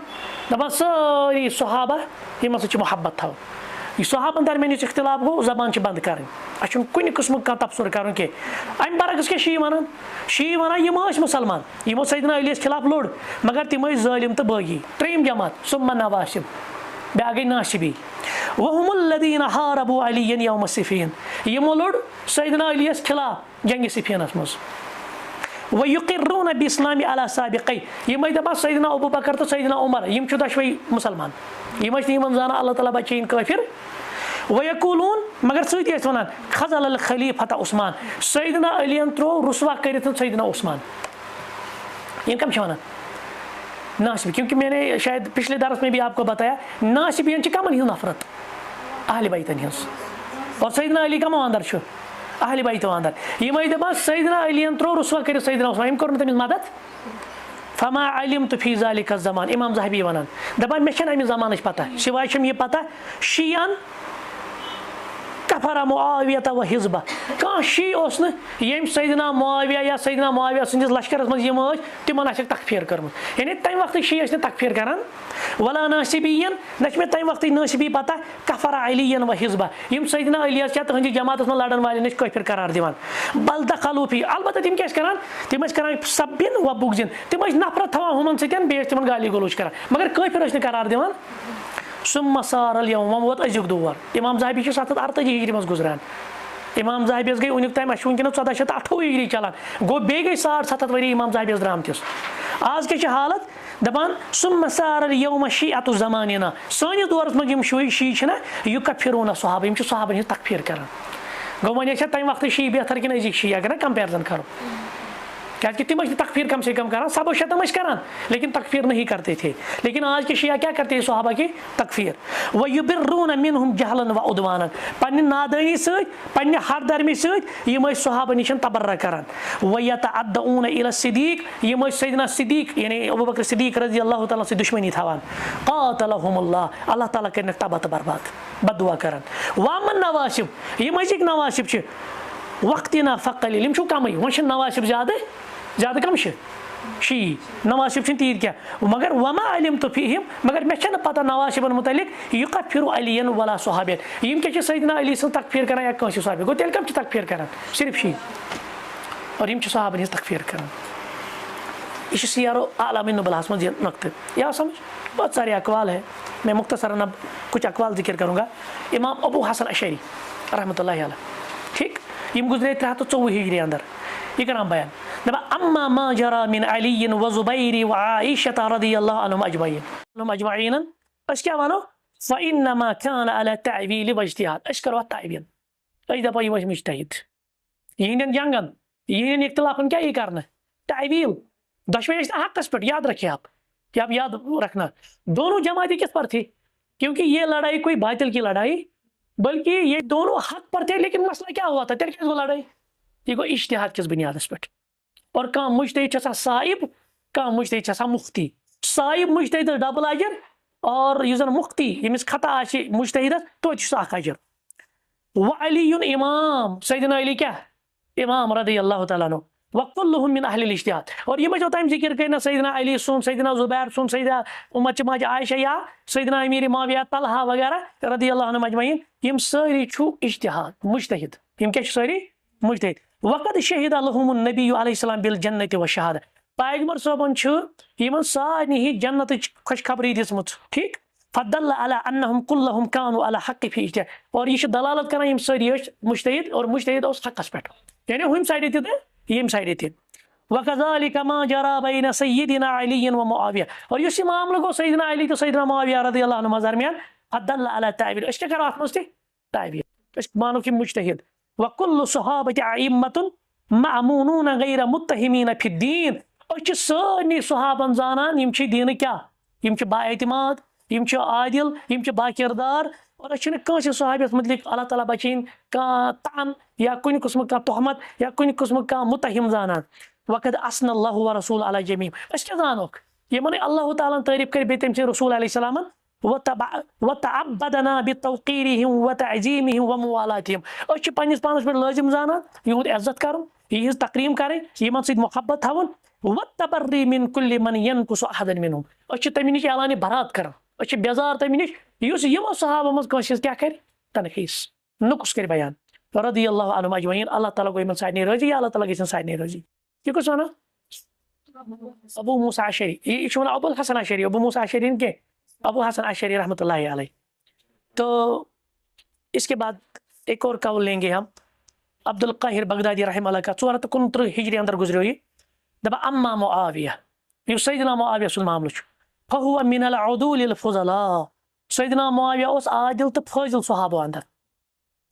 دپان سٲری صحابہ یمن سۭتۍ چھِ محبت تھاوٕنۍ. یہ صحابن درمیان یُس اختلاف گو زبان چھ بند کرٕنۍ, اَسہِ چھُنہٕ کُنہِ قٕسمُک کانٛہہ تبصرٕ کرُن کینٛہہ. امہِ برعکس کیٛاہ شی ونان, شی ونان یم ٲسۍ مسلمان, یمو سیدنا علیس خلاف لوٚڑ, مگر تم ٲسۍ ظٲلم تہٕ بٲغی. ترٛیٚیِم جماعت ثم نواسب, بیٛاکھ گٔے ناصبی, وہم الذین حاربوا علیًا یوم صفین, یمو لوٚڑ سیدنا علیس خلاف جنگ صفینس منٛز. ویقرون باسلام علی سابقی, یم ٲسۍ دپان سیدنا ابوبکر تہٕ سیدنا عمر, یم چھِ دۄشوے مسلمان, یم ٲسۍ نہٕ یمن زانان اللہ تعالیٰ بچٲیِن کٲفر. ویقولون, مگر سۭتۍ ٲسۍ ونان خذل الخلیفۃ عثمان, سیدنا علیَن تروو رسوا کٔرِتھ سیدنا عثمان. یم کم چھِ ونان ناصبی, کیونکہ میں نے شاید پچھلے درس میں بھی آپ کو بتایا ناصبین چھ کمن ہنٛز نفرت, اہل بیتن ہنٛز, اور سیدنا علی کمو اندر چھُ اہل بیتو اندر. یم ٲسۍ دپان سیدنا علیَن تروو رسوا کٔرِتھ سیدنا عثمان, یم کوٚر نہٕ تٔمِس مدد. فما علمت فی ذلک الزمان, امام ذہبی ونان, دپان مےٚ چھنہٕ امہِ زمانٕچ پتہ, سوائے چھم یہ پتہ شیعن کفر معاویہ و حزبہ, کانٛہہ شی اوس نہٕ ییٚمۍ سیدنا معاویہ یا سیدنا معاویہ سٕنٛدِس لشکرس منٛز یم ٲسۍ تمن آسٮ۪کھ تکفیر کٔرمٕژ, یعنی تمہِ وقتٕکۍ شی ٲسۍ نہٕ تکفیر کران. ولا ناصبین, نہ چھِ مےٚ تمہِ وقتٕکۍ ناصبی پتہ کفر علیًا و حزبہ, یم سیدنا علیس یا تہنٛدِ جماعتس منٛز لڑن والٮ۪ن ٲسۍ کٲفر قرار دِوان. بل دخلوا فی, البتہ تم کیٛاہ ٲسۍ کران, تم ٲسۍ کران سبین و بغضن, تم ٲسۍ نفرت تھاوان ہُمن سۭتۍ, بیٚیہِ ٲسۍ تمن گالی گلوچ کران, مگر کٲفر ٲسۍ نہٕ قرار دِوان. ثم صار اليوم, ووت أزیُک دور. امام ذہبی چھُ 748 ہجری منٛز گُزران. امام ذہبیس گئی ونیُک تام, اَسہِ چھُ ونکیٚنس 1428 ہجری چلان, گوٚو بیٚیہِ گئی 750 ؤری امام ذہبیس درامتِس. آز کیٛاہ چھِ حالت, دپان ثم صار اليوم شیعۃ زماننا, سٲنِس دورس منٛز یم شی چھِنہ یکفرون صحابہ, یم چھِ صحابن ہٕنٛز تکفیر کران. گوٚو وۄنۍ ٲسیا تمہِ وقتہٕ شی بہتر کِنہٕ أزِکۍ شی, اگر نہ کمپیرزن کرو, کیازِ کہ تم ٲسۍ تکفیر کم سے کم کران, سب شتم ٲسۍ کران لیکن تکفیر نہیں کرتے تھے. لیکن آج کے شیعہ کیا کرتے ہیں صحابہ کی تکفیر. ویبرون منہم جہلا و عدوانا, پننہِ نادانی سۭتۍ, پننہِ ہر درمی سۭتۍ یم ٲسۍ صحابہ نِش تبرہ کران. ویتعدون الی الصدیق, یم ٲسۍ سیدنا صدیق یعنی ابوبکر صدیق رضی اللہ تعالیٰ سۭتۍ دشمنی تھاوان. قاتلہم اللہ, اللہ تعالیٰ کرنکھ تباہ تہٕ برباد, بد دعا کران. وامن نواسب, یم أزِکۍ نواسب چھِ وقتنا فقلیل, یم چھُ کمٕے, وۄنۍ چھِنہٕ نواسب زیادٕ کم چھِ شی, نواسب چھِنہٕ تیٖتۍ کینٛہہ. مگر وما علمت فیہم, مگر مےٚ چھنہٕ پتہ نواسبن متعلق یکفر علیًا ولا صحابین, یم کیٛاہ چھِ سیدنا علی سٕنٛز تکفیر کران یا کٲنٛسہِ صحابی. گوٚو تیٚلہِ کم چھِ تکفیر کران, صرف شی, اور یم چھِ صحابن ہٕنٛز تکفیر کران. یہ چھُ سیار اعلام نبلاہس منٛز یہ نقطہ. یا سمجھ, بہت سارے اقوال ہے, میں مختصراً اب کچھ اقوال ذکر کروں گا. امام ابو حسن اشعری رحمۃ اللہ علیہ, ٹھیک. یم گزرے 324 ہجری اندر یہ کران بیان دپان اما ما جرى من علی و زبیر و عائشہ رضی اللہ عنہم اجمعین اس کیا وانو فانما كان على تعویل و اجتہاد اس کرو تعویل اس دپا یہ مجتہد یہ جنگن یہ اختلافن کیا یہ کرنا تعویل دشوئی حقس پہ یاد رکھیں آپ یاد رکھنا دونوں جماعتیں کس پر تھی کیونکہ یہ لڑائی کوئی باطل کی لڑائی بلکہ یہ دونوں حق پر تھے لیکن مسئلہ کیا ہوا تھا تیل لڑائی یہ گو اشتہاد کس بنیادس پہ اور کام مجتہد صاحب کام مجتہد مفتی صاحب مجتہد ڈبل اجر اور یہ زن مفتی یمس خطا مجتہد تو اجر وعلی امام سیدنا علی کیا امام رضی اللہ تعالیٰ عنہ وکلہم من اہل الاجتہاد اور یہ جو تم ذکر کرنا سیدنا علی سن سیدنا زبیر سن سیدنا امت ماج عائشہ یا سیدنا امیر معاویہ طلحہ وغیرہ رضی اللہ عنہ اجمعین یم ساری چھو اجتہاد مجتہد یم کیا ساری مجتہد وقد شہد لهم النبی علیہ السلام بالجنت والشہادہ پیغمبر صاحبن چھو یمن سارنی ہی جنت خوشخبری دژمٕژ ٹھیک فدل على انهم كلهم كانوا على حق في اجتهاد اور یہ دلالت کرنا یم ساری مجتہد اور مجتہد اس حقس پہ یعنی ہم سائڈ تھے یم سائڈ تھے وكذلك ما جرى بين سيدنا علي ومعاويه اور یہ معاملہ کو سیدنا علی تو سیدنا معاویہ رضی اللہ عنہما درمیان فدل على تعویل اس کیا اتھ مست تعویل اس مانو کہ مجتہد وكل صحابه ائمه مامونون غیر متهمین في الدین اور سارنی صحابن زانان یم دین کیا یم با اعتماد یم عادل یم با کردار اور اچھے کنس صحابیس متعلق اللہ تعالیٰ بچین طعن یا کن قسم کا تہمت یا کن قسم کا متہم زانان وقد اسن اللہ و رسول علی جمیع اس کیا زانوک یہ من اللہ تعالیٰ تعریف کر بیتم سے رسول علیہ السلام وتعبدنا بتوقیرهم وتعظیمهم وموالاتهم اس پنس پانس پر لازم زانان یہود عزت کرن یہ تقریم کریں یمن سید محبت تھاون والتبری من كل من ينقص احد منهم اس تمہ نش اعلان برات کرن اس بیزار تمہ نش یس یمو صحابہ مز کس کیا کر تنخیص نقص کر بیان رضی اللہ عنہم اجمعین اللہ تعالیٰ گو یمن سارنی راضی اللہ تعالیٰ گژھن سارنی راضی یہ کس ونان ابو موسیٰ اشعری یہ ونان ابو الحسن اشعری ابو موسیٰ اشعری کے ابو حسن اشعری رحمۃ اللہ علیہ تو اس کے بعد ایک اور قول لیں گے ہم عبد القاہر بغدادی رحمہ اللہ کا 429 ہجری اندر گزرے ہوئی دبا اما معاویہ یہ سیدنا معاویہ سن معاملہ فہو من العدول الفضلاء سیدنا معاویہ اس عادل تو فاضل صحابہ اندر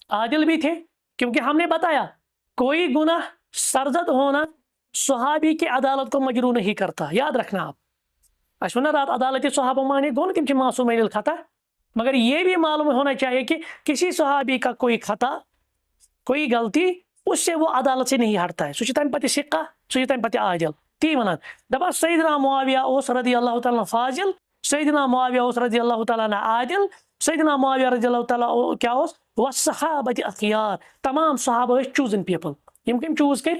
عادل بھی تھے کیونکہ ہم نے بتایا کوئی گناہ سرزد ہونا صحابی کی عدالت کو مجروح نہیں کرتا یاد رکھنا آپ اشونا رات عدالت صحابہ مانے دون تم معصومین الخطا مگر یہ بھی معلوم ہونا چاہیے کہ کسی صحابی کا کوئی خطا کوئی غلطی اس سے وہ عدالت سے نہیں ہٹتا ہے سوچ تم پتہ سکہ سوچ تم پتہ عادل تی ونان دبا سیدنا معاویہ اوس رضی اللہ تعالیٰ فاضل سیدنا معاویہ اوس رضی اللہ تعالیٰ عادل سیدنا معاویہ رضی اللہ تعالیٰ کیا اوس والصحابۃ اخیار تمام صحابہ چوزن پیپل یم کم چوز کر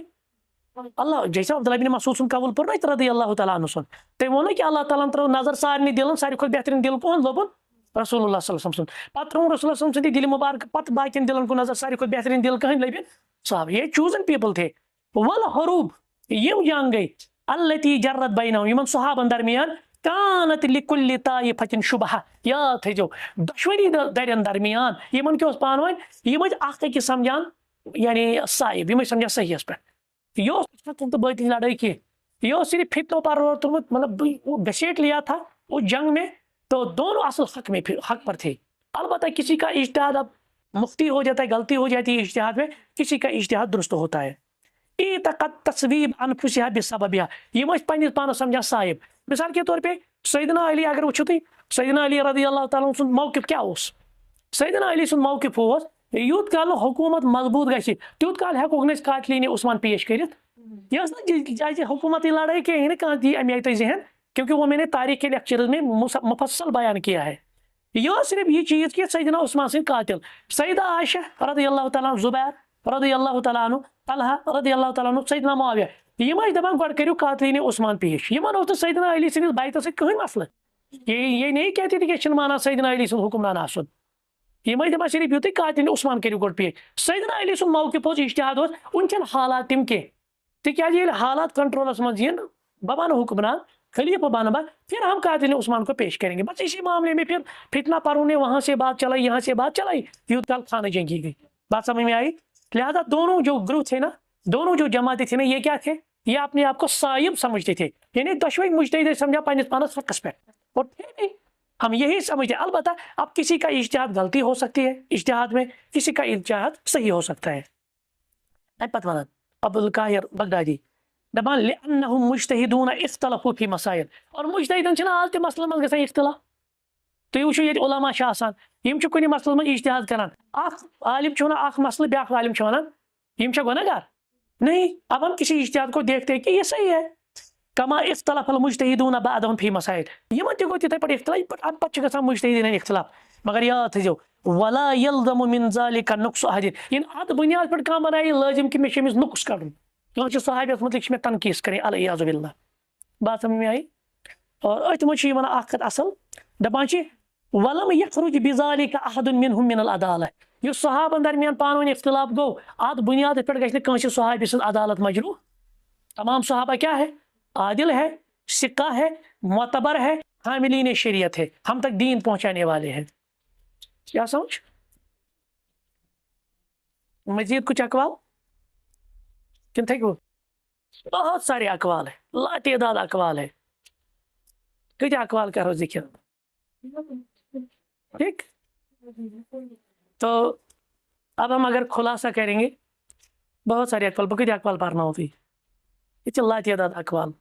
اللہ جیسے عبداللہ بن مسعود سن قبول پر رضی اللہ تعالیٰ عنہ سن تم وونا کہ اللہ تعالیٰ ترو نظر سارنی دلن ساری کھت بہترین دل کون لوبن رسول اللہ صلی اللہ علیہ وسلم پتہ ترو رسول اللہ صلی اللہ علیہ وسلم دل مبارک پتہ باقین دلن کو نظر ساری کھت بہترین دل کہیں لبن صحابہ یہ چوزن پیپل تھے والحروب یم جنگ گئی التی جرت بینہم یمن صحابن درمیان کانت لکل طائفۃ شبہہ یاد تھیجو دشوری درین درمیان یمن کیا پانوین یم اخ کی سمجھان یعنی صاحب یم سمجھا صحیح اس پہ یہ تو باطل لڑائی کی یہ صرف فتنوں پر مطلب وہ گھسیٹ لیا تھا وہ جنگ میں تو دونوں اصل حق میں حق پر تھے البتہ کسی کا اجتہاد اب مفتی ہو جاتا ہے غلطی ہو جاتی ہے اجتہاد میں کسی کا اجتہاد درست ہوتا ہے اعتقد تصویب انفسها بسببها یہ مجھ پنس پانس سمجھا صاحب مثال کے طور پہ سیدنا علی اگر وچھو تھی سیدنا علی رضی اللہ تعالیٰ سن موقف کیا اس سیدنا علی سن موقف اس یوت کال حکومت مضبوط گژھِ تیوت کال ہیکو نہ قاتلین عثمان پیش کرت یہ حکومتی لڑائی کے ہی کہاں دی امی آئی ذہن کیونکہ وہ میں نے تاریخ کے لیکچرز میں مفصل بیان کیا ہے یہ صرف یہ چیز کہ سیدنا عثمان سن قاتل سیدہ عائشہ رضی اللہ تعالیٰ زبیر رضی اللہ تعالیٰ عنہ طلحہ رضی اللہ تعالیٰ عنہ سیدنا معاویہ یہ دپان گۄڈٕ کٔرِو قاتلین عثمان پیش یمن اوس سیدنا علی سندس بیعتس سۭتۍ کٕہٕنۍ مسلہٕ یہ نہیں کہتے تھے کہ چھنہٕ مانان سیدنا علی سُنٛد حکمران آسُن یہ دپان صرف یُتُے قاتلین عثمان کٔرِو گۄڈٕ پیش سیدنا علی سُنٛد موقف اوس اجتہاد اوس وُنہِ چھنہٕ حالات تِم کینٛہہ تِکیازِ ییٚلہِ حالات کنٹرولس منٛز یِن بہٕ بنہٕ حکمران خلیفہ بنہٕ بہٕ پھر ہم قاتل عثمان کو پیش کریں گے بس اسی معاملے میں پھر فتنہ پروں نے وہاں سے بات چلائی یہاں سے بات چلائی یوت کال خانہ جنگی گئی بات سمجھ میں آئی لہذا دونوں جو گروہ تھے نا، دونوں جو جماعتیں تھے نا، یہ کیا تھے؟ یہ اپنے آپ کو صائب سمجھتے تھے، یعنی دشوئی مجتہد سمجھا پنس پانس فرقس پہ، اور تھے نہیں، ہم یہی سمجھتے ہیں۔ البتہ اب کسی کا اجتہاد غلطی ہو سکتی ہے اجتہاد میں، کسی کا اجتہاد صحیح ہو سکتا ہے۔ پتہ ونان ابو القاہر بغدادی دپان لأنهم مجتہدون اختلفوا فی مسائل، اور مجتہدن چھنا آز تہ مسئلہ مز گژھان اختلاف۔ تُہۍ وٕچھِو ییٚتہِ علما چھِ آسان، یِم چھِ کُنہِ مسئلہٕ منٛز اجتہاد کران، اکھ عالم چھُ ونان اکھ مسئلہ، بیاکھ عالم چھُ ونان یِم چھا گناہ گار؟ نہیں، اب ہم کسی اجتہاد کو دیکھتے ہیں کہ یہ صحیح ہے۔ کما اختلف المجتہدون بعدهم فی مسائل، یمن تہ گوٚو تِتھے پٲٹھۍ اختلاف، ام پتہٕ چھُ گژھان مجتہدین اختلاف، مگر یاد تھٲیزیو ولا یلزم من ذلك نقص احد، یعنی اتھ بنیاد پٮ۪ٹھ کانٛہہ بنایہِ لٲزم کہ مےٚ چھُ أمِس نقص کڑُن، کٲنٛسہِ صحابیس متعلق چھِ مےٚ تنقیٖص کرٕنۍ العیاذ باللہ۔ بات سمجھ میں آئی؟ اور أتھۍ منٛز چھِ یہِ ونان اکھ کتھ اصل، دپان چھِ ولم یخرج بذلك احد منهم من العدالہ، یُس صحابن درمیان پانہٕ ؤنۍ اختلاف گوٚو، اتھ بنیادس پٮ۪ٹھ گژھِ نہٕ کٲنٛسہِ صحابی سٕنٛز عدالت مجروح۔ تمام صحابہ کیا ہے؟ عادل ہے، ثقہ ہے، معتبر ہے، حاملین شریعت ہے، ہم تک دین پہنچانے والے ہیں۔ کیا سمجھ؟ مزید کچھ اقوال کن تھے؟ بہت سارے اقوال ہیں، لا تعداد اقوال ہے، کتنے اقوال کرو ذکر؟ ٹھیک، تو اب ہم اگر خلاصہ کریں گے، بہت سارے اقوال، بکت اقوال پڑھنا ہوتی، یہ لا تعداد اقوال۔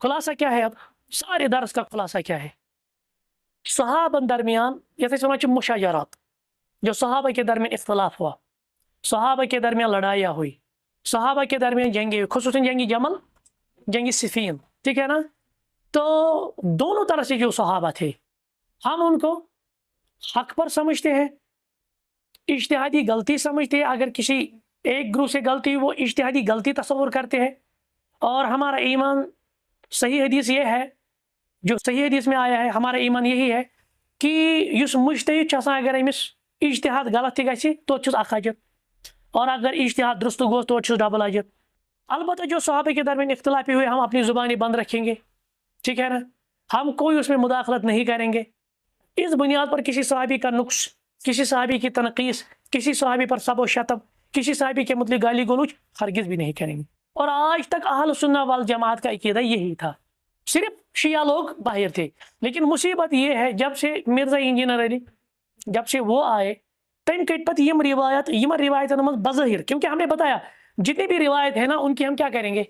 خلاصہ کیا ہے؟ اب سارے درس کا خلاصہ کیا ہے؟ صحابہ درمیان یہ سمجھ مشاجرات، جو صحابہ کے درمیان اختلاف ہوا، صحابہ کے درمیان لڑائیاں ہوئی، صحابہ کے درمیان جنگیں، خصوصاً جنگی جمل، جنگی صفین، ٹھیک ہے نا؟ تو دونوں طرح سے جو صحابہ تھے، ہم ان کو حق پر سمجھتے ہیں، اجتہادی غلطی سمجھتے ہیں، اگر کسی ایک گروہ سے غلطی وہ اجتہادی غلطی تصور کرتے ہیں، اور ہمارا ایمان صحیح حدیث یہ ہے، جو صحیح حدیث میں آیا ہے، ہمارا ایمان یہی ہے کہ یس مجتہد آسان، اگر امس اجتہاد غلط تہ گژھِ توتہِ چھُس اکھ اجر، اور اگر اجتہاد درست گوس توتہِ چھُس ڈبل اجر۔ البتہ جو صحابہ کے درمیان اختلافی ہوئے، ہم اپنی زبانیں بند رکھیں گے، ٹھیک ہے نا؟ ہم کوئی اس میں مداخلت نہیں کریں گے، اس بنیاد پر کسی صحابی کا نقص، کسی صحابی کی تنقیص، کسی صحابی پر سب و شتم، کسی صحابی کے متعلق گالی گلوچ ہرگز بھی نہیں کریں گے۔ اور آج تک اہل سنہ والجماعت کا عقیدہ یہی تھا، صرف شیعہ لوگ باہر تھے، لیکن مصیبت یہ ہے جب سے مرزا انجینئر علی جب سے وہ آئے، تم کٹ پت یم روایتن من بظاہر، کیونکہ ہمیں بتایا جتنی بھی روایت ہے نا ان کی ہم کیا کریں گے؟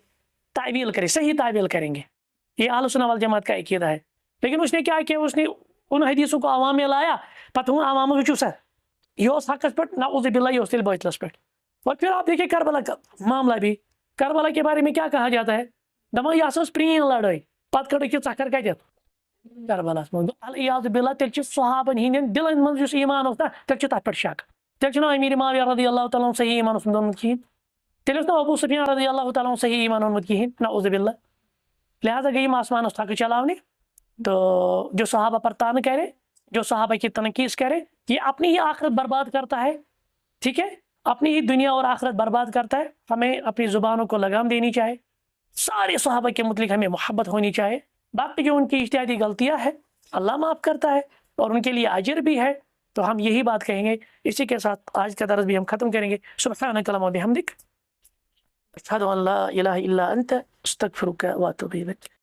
تعویل کریں، صحیح تعویل کریں گے، یہ اہل سنہ والجماعت کا عقیدہ ہے۔ لیکن اس نے کیا کیا؟ اس نے ان حدیثوں کو عوام میں لایا، پتہ ہوں عوام وچو سر یہ اس حقس پہ، نعوذ باللہ یہ اس تیل باطلس پہ۔ اور پھر آپ دیکھیں کربلا کا معاملہ بھی، کربلا کے بارے میں کیا کہا جاتا ہے؟ دپان یہ ہسا پرین لڑائی، پتہ کڑ کہ ژکر کتھ کربلاس من، العیاذ باللہ تیل صحابن ہندین دلن من اس ایمان اوس نا تیل تر پہ شک، تیل امیر معاویہ رضی اللہ تعالیٰ عنہ صحیح ایمان اوسمت کہین، تیل ابو سفیان رضی اللہ تعالیٰ عنہ صحیح ایمان اوسمت کہین، نعوذ باللہ۔ لہذا گئی آسمان تھک چلاونے، تو جو صحابہ پر تان کرے، جو صحابہ کی تنقیص کرے، یہ اپنی ہی آخرت برباد کرتا ہے، ٹھیک ہے، اپنی ہی دنیا اور آخرت برباد کرتا ہے۔ ہمیں اپنی زبانوں کو لگام دینی چاہے، سارے صحابہ کے متعلق ہمیں محبت ہونی چاہے، باقی جو ان کی اجتہادی غلطیاں ہیں اللہ معاف کرتا ہے اور ان کے لیے اجر بھی ہے، تو ہم یہی بات کہیں گے۔ اسی کے ساتھ آج کا درس بھی ہم ختم کریں گے۔ سبحانک اللہم و بحمدک، اشہد ان لا الہ الا انت، استغفرک و اتوب الیک۔